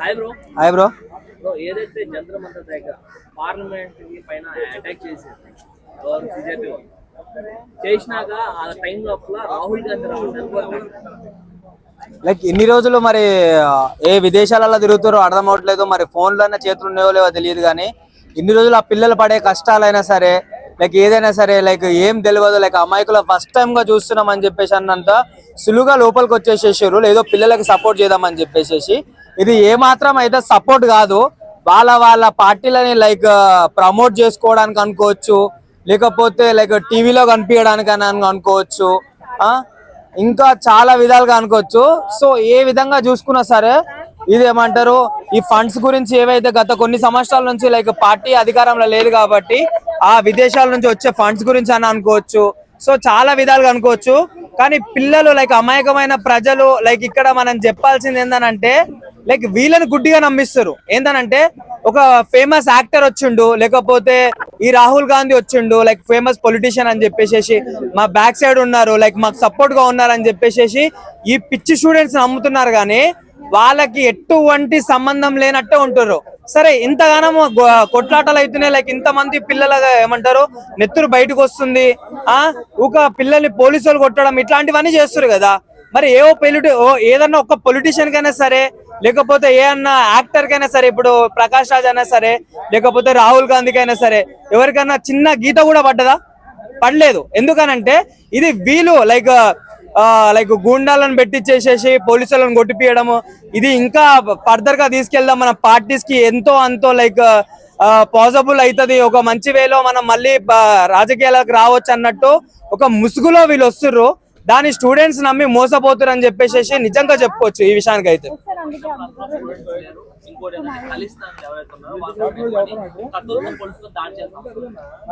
Hi bro. ఏదైతే జంతర్ మంతర్ దగ్గర parliament పైన అటాక్ చేసేది బీజేపీ చేసినాక ఆ టైం లోపల రాహుల్ గాంధీ లైక్ ఇన్ని రోజులు మరి ఏ విదేశాలలో తిరుగుతారో అర్థం అవట్లేదు, మరి ఫోన్లోనే చేతులు ఉన్నాయో లేవో తెలియదు. కానీ ఇన్ని రోజులు ఆ పిల్లలు పడే కష్టాలైనా సరే లైక్ ఏదైనా సరే లైక్ ఏం తెలియదు, లైక్ అమాయకులు ఫస్ట్ టైం గా చూస్తున్నాం అని చెప్పేసి అన్నంత సులువుగా లోపలికి వచ్చేసేసారు. లేదో పిల్లలకి సపోర్ట్ చేద్దామని చెప్పేసి ఇది ఏ మాత్రం అయితే సపోర్ట్ కాదు. వాళ్ళ పార్టీలని లైక్ ప్రమోట్ చేసుకోవడానికి అనుకోవచ్చు, లేకపోతే లైక్ టీవీలో కనిపించడానికి అని అనుకోవచ్చు, ఇంకా చాలా విధాలుగా అనుకోవచ్చు. సో ఏ విధంగా చూసుకున్నా సరే ఇది ఏమంటారు, ఈ ఫండ్స్ గురించి ఏవైతే గత కొన్ని సంవత్సరాల నుంచి లైక్ పార్టీ అధికారంలో లేదు కాబట్టి ఆ విదేశాల నుంచి వచ్చే ఫండ్స్ గురించి అని అనుకోవచ్చు. సో చాలా విధాలుగా అనుకోవచ్చు. కానీ పిల్లలు లైక్ అమాయకమైన ప్రజలు లైక్ ఇక్కడ మనం చెప్పాల్సింది ఏందనంటే లైక్ వీళ్ళని గుడ్డిగా నమ్మిస్తారు. ఏందనంటే ఒక ఫేమస్ యాక్టర్ వచ్చిండు, లేకపోతే ఈ రాహుల్ గాంధీ వచ్చిండు, లైక్ ఫేమస్ పొలిటీషియన్ అని చెప్పేసి మా బ్యాక్ సైడ్ ఉన్నారు, లైక్ మాకు సపోర్ట్ గా ఉన్నారు అని చెప్పేసి ఈ పిచ్చి స్టూడెంట్స్ నమ్ముతున్నారు. కానీ వాళ్ళకి ఎటువంటి సంబంధం లేనట్టే ఉంటారు. సరే ఇంతగానో కొట్లాటలు అవుతున్నాయి, లైక్ ఇంతమంది పిల్లలుగా ఏమంటారు నెత్తురు బయటకు వస్తుంది, ఒక పిల్లల్ని పోలీసులు కొట్టడం ఇట్లాంటివన్నీ చేస్తారు కదా. మరి ఏదన్నా ఒక పొలిటీషియన్ కైనా సరే, లేకపోతే ఏమన్నా యాక్టర్ కైనా సరే, ఇప్పుడు ప్రకాష్ రాజ్ అయినా సరే, లేకపోతే రాహుల్ గాంధీకి అయినా సరే, ఎవరికైనా చిన్న గీత కూడా పడ్డదా? పడలేదు. ఎందుకనంటే ఇది వీళ్ళు లైక్ గూండాలను పెట్టించేసేసి పోలీసులను కొట్టిపియడము, ఇది ఇంకా ఫర్దర్ గా తీసుకెళ్దాం మన పార్టీస్ కి ఎంతో అంతో లైక్ పాసిబుల్ అవుతుంది, ఒక మంచి వేలో మనం మళ్ళీ రాజకీయాలకు రావచ్చు అన్నట్టు ఒక ముసుగులో వీళ్ళు వస్తుర్రు. దాని స్టూడెంట్స్ నమ్మి మోసపోతారు అని చెప్పేసి నిజంగా చెప్పుకోవచ్చు ఈ విషయానికి అయితే.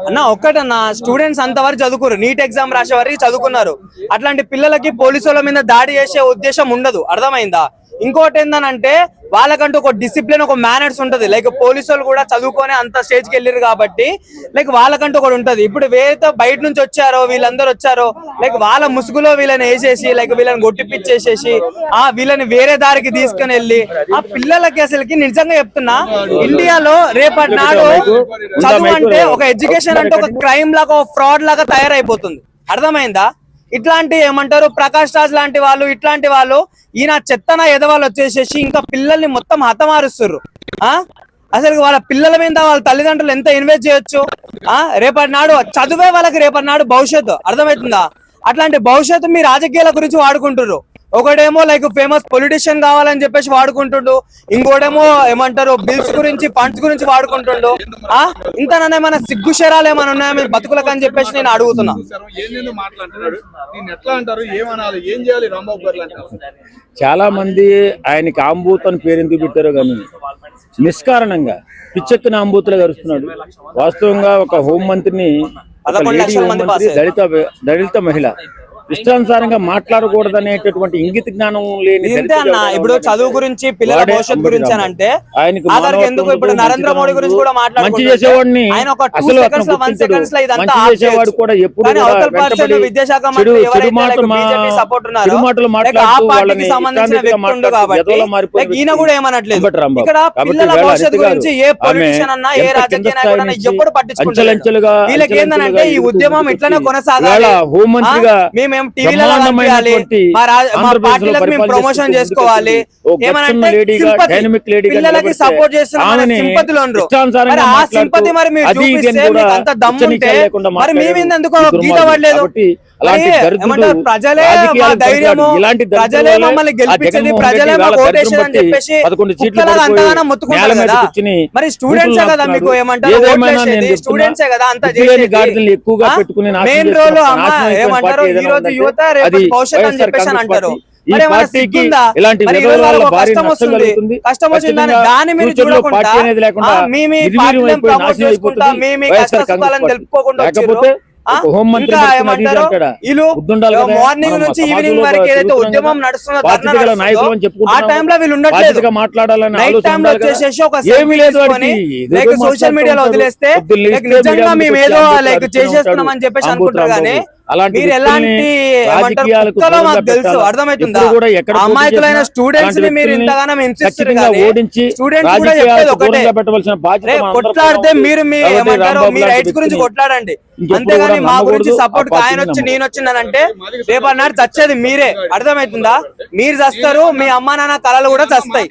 అన్న ఒక్కటన్నా, స్టూడెంట్స్ అంతవరకు చదువుకోరు, నీట్ ఎగ్జామ్ రాసే వరకు చదువుకున్నారు. అట్లాంటి పిల్లలకి పోలీసుల మీద దాడి చేసే ఉద్దేశం ఉండదు, అర్థమైందా? ఇంకోటి ఏందనంటే వాళ్ళకంటూ ఒక డిసిప్లిన్, ఒక మేనర్స్ ఉంటది. లైక్ పోలీసులు కూడా చదువుకొని అంత స్టేజ్కి వెళ్ళారు కాబట్టి లైక్ వాళ్ళకంటూ ఒకటి ఉంటది. ఇప్పుడు వేరే బయట నుంచి వచ్చారో వీళ్ళందరూ వచ్చారో లైక్ వాళ్ళ ముసుగులో వీళ్ళని వేసేసి లైక్ వీళ్ళని కొట్టిపిచ్చేసేసి వీళ్ళని వేరే దారికి తీసుకుని వెళ్ళి ఆ పిల్లలకి అసలుకి నిజంగా చెప్తున్నా, ఇండియాలో రేపటి నాడు చదువు అంటే ఒక ఎడ్యుకేషన్ అంటే ఒక క్రైమ్ లాగా, ఒక ఫ్రాడ్ లాగా తయారైపోతుంది, అర్థమైందా? ఇట్లాంటి ఏమంటారు ప్రకాష్ రాజ్ లాంటి వాళ్ళు, ఇట్లాంటి వాళ్ళు ఈయన చెత్తన ఎదవాళ్ళు వచ్చేసేసి ఇంకా పిల్లల్ని మొత్తం హతమారుస్తారు. అసలు వాళ్ళ పిల్లల మీద వాళ్ళ తల్లిదండ్రులు ఎంత ఇన్వెస్ట్ చేయొచ్చు? రేపటి నాడు చదువే వాళ్ళకి రేపటి నాడు భవిష్యత్తు, అర్థమవుతుందా? అట్లాంటి భవిష్యత్తు మీ రాజకీయాల గురించి వాడుకుంటారు. ఒకడేమో లైక్ ఫేమస్ పొలిటీషియన్ కావాలని చెప్పేసి వాడుకుంటుండు, ఇంకోటేమో ఏమంటారు బిల్స్ గురించి, ఫండ్స్ గురించి వాడుకుంటుండు. ఇంతనన్నా మన సిగ్గు శరాలు ఏమైనా ఉన్నాయా మీ బతుకులకు అని చెప్పేసి నేను అడుగుతున్నా. చాలా మంది ఆయనకి ఆంబూత్ అని పేరు ఎందుకు పెట్టారో కానీ నిష్కారణంగా పిచ్చెక్కిన ఆంబూతులు గరుస్తున్నాడు. వాస్తవంగా ఒక హోంమంత్రిని, దళిత మహిళ ఇష్టానుసారంగా మాట్లాడకూడదనేటటువంటి ఇంగిత జ్ఞానం లేని ఇప్పుడు చదువు గురించి, పిల్లల భవిష్యత్తు గురించి అని అంటే ఎందుకు ఇప్పుడు నరేంద్ర మోడీ గురించి కూడా మంచి చేసేవాడిని చేసేవాడు కూడా ఎప్పుడు విద్యాశాఖ ఈయన కూడా ఏమనట్లేదు. ఇక్కడ పిల్లల భవిష్యత్తు గురించి ఏ పొలిటీషియన్ అన్నా, ఏ రాజకీయ నాయకుడు ఎప్పుడు పట్టించుకుంటారు. వీళ్ళకి ఏంటంటే ఈ ఉద్యమం ఇట్లనే కొనసాగాలి, మేము టీవీలో ప్రమోషన్ చేసుకోవాలి, పిల్లలకి సపోర్ట్ చేస్తున్న సింపతిలో ఆ సింపతి మరి మీరు చూపిస్తే మీకు అంత దమ్ముంటే మరి మీ మీద ఎందుకు గీత పడలేదు? ప్రజలే మా ధైర్యము, ప్రజలే మమ్మల్ని గెలిపించింది, ప్రజలే మాకు ఓటేసేది అని చెప్పేసి అంతగానో మొత్తుకుంటారు కదా. మరి స్టూడెంట్సే కదా మీకు ఏమంటారు ఓట్లేసేది, స్టూడెంట్సే కదా అంత మెయిన్ రోల్. ఏమంటారు ఈ రోజు యువత రేపు భవిష్యత్ అని చెప్పేసి అని అంటారు. మరి ఏమైనా సిగ్గుందా? కష్టం వస్తుంది, కష్టం వచ్చిందని దాన్ని మీరు చూడకుండా మీ పార్టీలను ప్రమోట్ చేసుకుంటా, మీ కష్ట సుఖాలను తెలుపుకోకుండా మార్నింగ్ నుంచి ఈవినింగ్ వరకు ఏదైతే ఉద్యమం నడుస్తుందో ఆ టైంలో వీళ్ళు ఉండట్లేదు. నైట్ టైంలో వచ్చేసేసి ఒక సోషల్ మీడియాలో వదిలేస్తే నిజంగా మేము ఏదో లైక్ చేసేస్తున్నాం అని చెప్పేసి అనుకుంటారు. కానీ అలాంటి మీరు ఎలాంటి ఏమంటారు, రాజకీయాలకు కుక్కలో దూరంగా మాకు తెలుసు, పెట్టాలా? అర్థమవుతుందా? ఎప్పుడు కూడా ఎక్కడ పోటీ అమాయకులైన చేసినా స్టూడెంట్స్ ని అలాంటి మీరు వ్యక్తుల్ని ఇంతగానం హింసిస్తారు ఖచ్చితంగా కానీ ఓడించి స్టూడెంట్స్ కూడా చెప్పేది రాజకీయాలకు ఒకటే, దూరంగా పెట్టవలసిన బాధ్యత రేపు మనందరిపైన కొట్లాడితే ఉంది. మీరు మీ కాబట్టి ఏమంటారు రాంబాబు మీ లాంటి రైట్స్ గురించి వ్యక్తిని కొట్లాడండి, ఇంకెప్పుడు అంతేగాని కూడా మా గురించి నమ్మకూడదు, సపోర్ట్ ఆ ఆయన పార్టీని వచ్చి నమ్మకూడదు. నేను వచ్చినానంటే రేపు అన్నాడు చచ్చేది మీరే, అర్థమవుతుందా? మీరు చస్తారు, మీ అమ్మా నాన్న కళలు కూడా చస్తాయి.